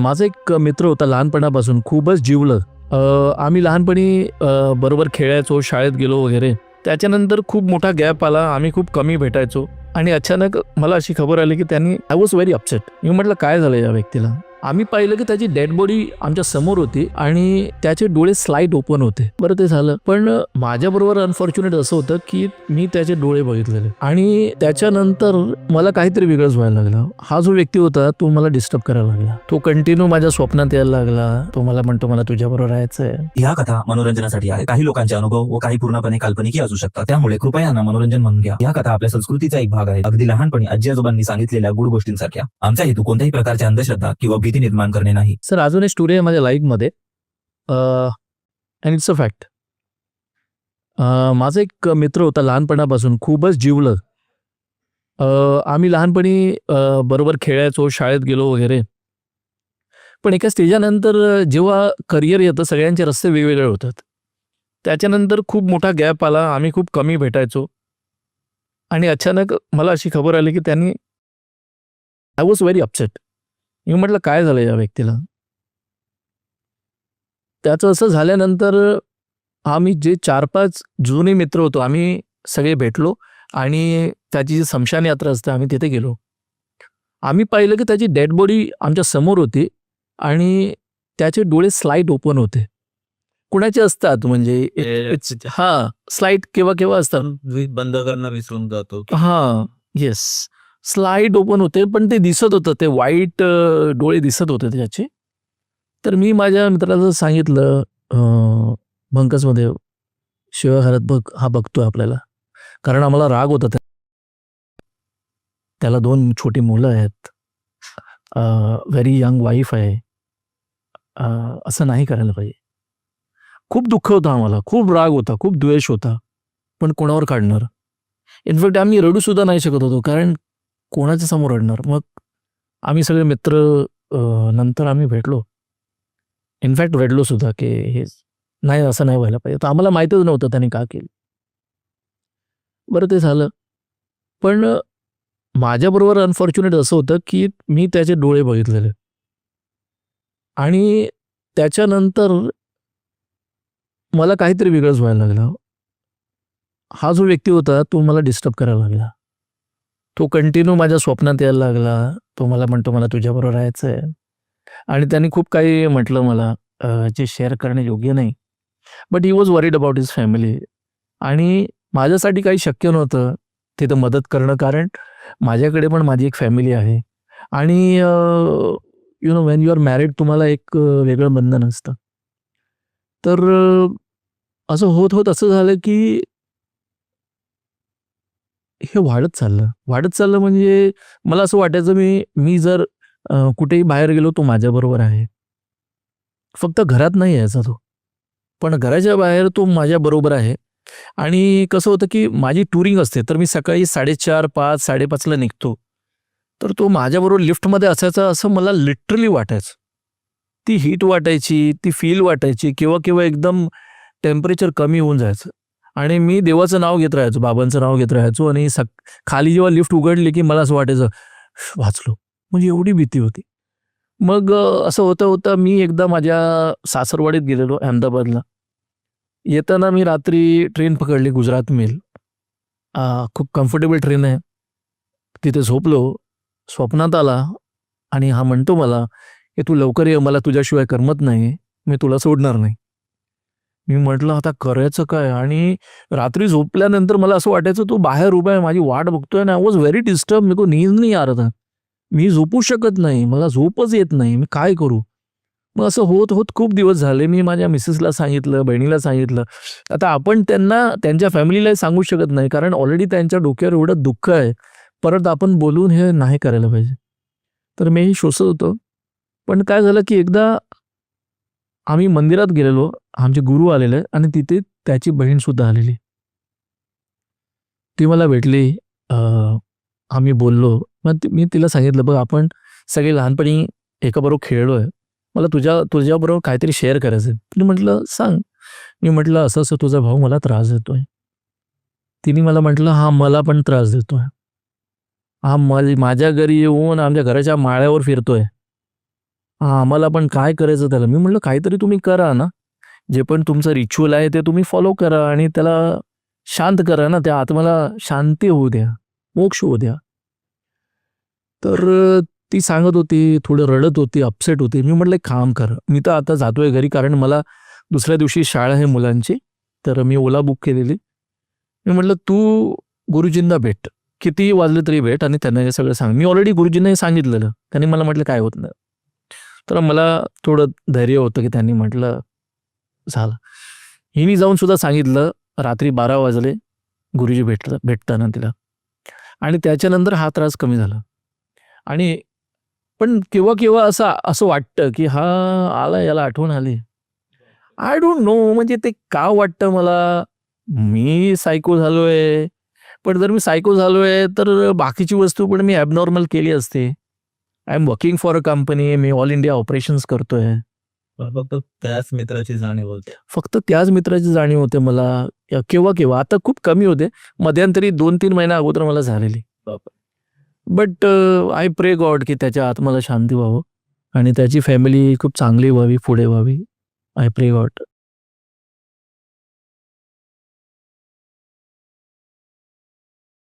माझा एक मित्र होता लहानपणापासून खूपच जिवलग. आम्ही लहानपणी बरोबर खेळायचो, शाळेत गेलो वगैरे. त्याच्यानंतर खूप मोठा गॅप आला. आम्ही खूप कमी भेटायचो आणि अचानक मला अशी खबर आली की त्यांनी आय वॉज व्हेरी अपसेट. मी म्हटलं काय झालं या व्यक्तीला. आम्ही पाहिलं की त्याची डेड बॉडी आमच्या समोर होती आणि त्याचे डोळे स्लाइट ओपन होते. बरं ते झालं, पण माझ्याबरोबर अनफॉर्च्युनेट असं होतं की मी त्याचे डोळे बघितलेले आणि त्याच्यानंतर मला काहीतरी वेगळंच व्हायला लागलं. हा जो व्यक्ती होता तो मला डिस्टर्ब करायला लागला. तो कंटिन्यू माझ्या स्वप्नात यायला लागला. तो मला म्हणतो मला तुझ्याबरोबर राहायचंय. ह्या कथा मनोरंजनासाठी आहे. काही लोकांचे अनुभव व काही पूर्णपणे काल्पनिकही असू शकतात. त्यामुळे कृपया यांना मनोरंजन म्हणून घ्या. या कथा आपल्या संस्कृतीचा एक भाग आहे. अगदी लहानपणी आजी आजोबांनी सांगितलेल्या गुड गोष्टींसारख्या. आमचा हेतू कोणत्याही प्रकारच्या अंधश्रद्धा किंवा भीती निर्माण करणे नाही. सर, अजून एक स्टोरी आहे माझ्या लाईफमध्ये अँड इट्स अ फॅक्ट. माझा एक मित्र होता लहानपणापासून खूपच जिवलग. आम्ही लहानपणी बरोबर खेळायचो, शाळेत गेलो वगैरे. पण एका स्टेजानंतर जेव्हा करिअर येतं सगळ्यांचे रस्ते वेगवेगळे होतात. त्याच्यानंतर खूप मोठा गॅप आला. आम्ही खूप कमी भेटायचो आणि अचानक मला अशी खबर आली की त्यांनी आय वॉज व्हेरी अपसेट. मी म्हटलं काय झालं या व्यक्तीला. त्याचं असं झाल्यानंतर आम्ही जे 4-5 जुने मित्र होतो आम्ही सगळे भेटलो आणि त्याची जी स्मशान यात्रा असते आम्ही तिथे गेलो. आम्ही पाहिलं की त्याची डेड बॉडी आमच्या समोर होती आणि त्याचे डोळे स्लाइट ओपन होते. कुणाचे असतात म्हणजे हां, स्लाइट केव्हा केव्हा असतात. बंद करणं विसरून जातो. हां, येस. स्लाइट ओपन होते, पण ते दिसत होतं. ते व्हाईट डोळे दिसत होते त्याचे. तर मी माझ्या मित्राला सांगितलं बंकसमध्ये शिव्या घरात बघ, हा बघतोय आपल्याला. कारण आम्हाला राग होता त्याला 2 छोटी मुलं आहेत. व्हेरी यंग वाईफ आहे. असं नाही करायला पाहिजे. खूप दुःख होतं आम्हाला, खूप राग होता, खूप द्वेष होता. पण कोणावर काढणार? इनफॅक्ट आम्ही रडू सुद्धा नाही शकत होतो, कारण कोणाच्या समोर रडणार? मग आम्ही सगळे मित्र नंतर आम्ही भेटलो. इनफॅक्ट रडलो सुद्धा की हे नाही, असं नाही व्हायला पाहिजे. तर आम्हाला माहीतच नव्हतं त्याने का केलं. बरं ते झालं. पण माझ्याबरोबर अनफॉर्च्युनेट असं होतं की मी त्याचे डोळे बघितलेले आणि त्याच्यानंतर मला काहीतरी वेगळंच व्हायला लागलं. हा जो व्यक्ती होता तो मला डिस्टर्ब करायला लागला. तो कंटिन्यू माझ्या स्वप्नात यायला लागला. तो मला म्हणतो मला तुझ्याबरोबर राहायचंय आणि त्याने खूप काही म्हटलं मला जे शेअर करणे योग्य नाही. But he was worried about his family आणि माझ्यासाठी काही शक्य नव्हतं तिथं मदत करणं, कारण माझ्याकडे पण माझी एक फॅमिली आहे आणि you know when you are married तुम्हाला एक वेगळं बंधन असतं. तर असं होत होत असं झालं की हे वाढत चाललं म्हणजे मला असं वाटायचं मी मी जर कुठेही बाहेर गेलो तो माझ्याबरोबर आहे. फक्त घरात नाही यायचा तो. पण घराच्या बाहेर तो माझ्याबरोबर आहे आणि कसं होतं की माझी टुरिंग असते, तर मी सकाळी 4:30, 5, 5:30 ला निघतो. तर तो माझ्याबरोबर लिफ्टमध्ये असायचा असं मला लिटरली वाटायचं. ती हीट वाटायची, ती फील वाटायची. केव्हा एकदम टेम्परेचर कमी होऊन जायचं आणि मी देवाचं नाव घेत राहायचो, बाबांचं नाव घेत राहायचो आणि खाली जेव्हा लिफ्ट उघडली की मला असं वाटायचं वाचलो. म्हणजे एवढी भीती होती. मग असं होतं मी एकदा माझ्या सासरवाडीत गेलेलो अहमदाबादला. येताना मी रात्री ट्रेन पकडली गुजरात मेल. खूप कम्फर्टेबल ट्रेन आहे. तिथे झोपलो. स्वप्नात आला आणि हा म्हणतो मला, की "तू लवकर ये, मला तुझ्याशिवाय करमत नाही. मी तुला सोडणार नाही." मी म्हटलं आता करायचं काय? आणि रात्री झोपल्यानंतर मला असं वाटायचं तो बाहेर उभा आहे, माझी वाट बघतोय आणि आय वॉज व्हेरी डिस्टर्ब. मेरे को नींद नहीं आ रहा था. मी झोपू शकत नाही. मला झोपच येत नाही. मी काय करू? मग असं होत खूप दिवस झाले. मी माझ्या मिसेसला सांगितलं, बहिणीला सांगितलं. आता आपण त्यांना त्यांच्या फॅमिलीला सांगू शकत नाही, कारण ऑलरेडी त्यांच्या डोक्यावर एवढं दुःख आहे. परत आपण बोलून हे नाही करायला पाहिजे. तर मीही शोषत होतो. पण काय झालं की एकदा आम्ही मंदिरात गेलेलो. आमचे गुरु आलेले आणि तिथे त्याची बहीण सुद्धा आलेली. ती मला भेटली. अ, आम्ही बोललो. मग मी तिला सांगितलं, "बघ आपण सगळे लहानपणी एकाबरोबर खेळलोय. मला तुझ्याबरोबर काहीतरी शेअर करायचं आहे." तिने म्हटलं, "सांग." मी म्हटलं, "असं-असं तुझा भाऊ मला त्रास देतोय." तिने मला म्हटलं, "हां, मला पण त्रास देतोय. हा माझ्या घरी येऊन आमच्या घराच्या माळ्यावर फिरतोय आम्हाला पण काय करायचं त्याला. मी म्हटलं काहीतरी तुम्ही करा ना. जे पण तुमचं रिच्युअल आहे ते तुम्ही फॉलो करा आणि त्याला शांत करा ना. त्या आत्म्याला शांती होऊ द्या, मोक्ष होऊ द्या. तर ती सांगत होती, थोडं रडत होती, अपसेट होती. मी म्हटलं एक काम कर. मी तर आता जातोय घरी कारण मला दुसऱ्या दिवशी शाळा आहे मुलांची. तर मी ओला बुक केलेली. मी म्हटलं तू गुरुजींना भेट. कितीही वाजले तरी भेट आणि त्यांना हे सगळं सांग. मी ऑलरेडी गुरुजींना हे सांगितलेलं. त्यांनी मला म्हटलं काय होत नाही. तर मला थोडं धैर्य होतं की त्यांनी म्हटलं झालं. हिने जाऊन सुद्धा सांगितलं रात्री 12 वाजले गुरुजी भेटताना तिला आणि त्याच्यानंतर हा त्रास कमी झाला. आणि पण केव्हा केव्हा असं वाटतं की हा आला, याला आठवण आली. आय डोंट नो म्हणजे ते का वाटतं मला. मी सायको झालोय. पण जर मी सायको झालोय तर बाकीची वस्तू पण मी ॲबनॉर्मल केली असते. I am working for a company. Me all India operations करतोय. फक्त त्याच मित्राची जाणीव होते. फक्त त्याच मित्राची जाणीव होते मला. केव्हा केव्हा आता खूप कमी होते. मध्यंतरी 2-3 महिन्या अगोदर मला झालेली. बट आय प्रे गॉड की त्याच्या आत्म्याला शांती व्हावं आणि त्याची फॅमिली खूप चांगली व्हावी, पुढे व्हावी. आय प्रे गॉड.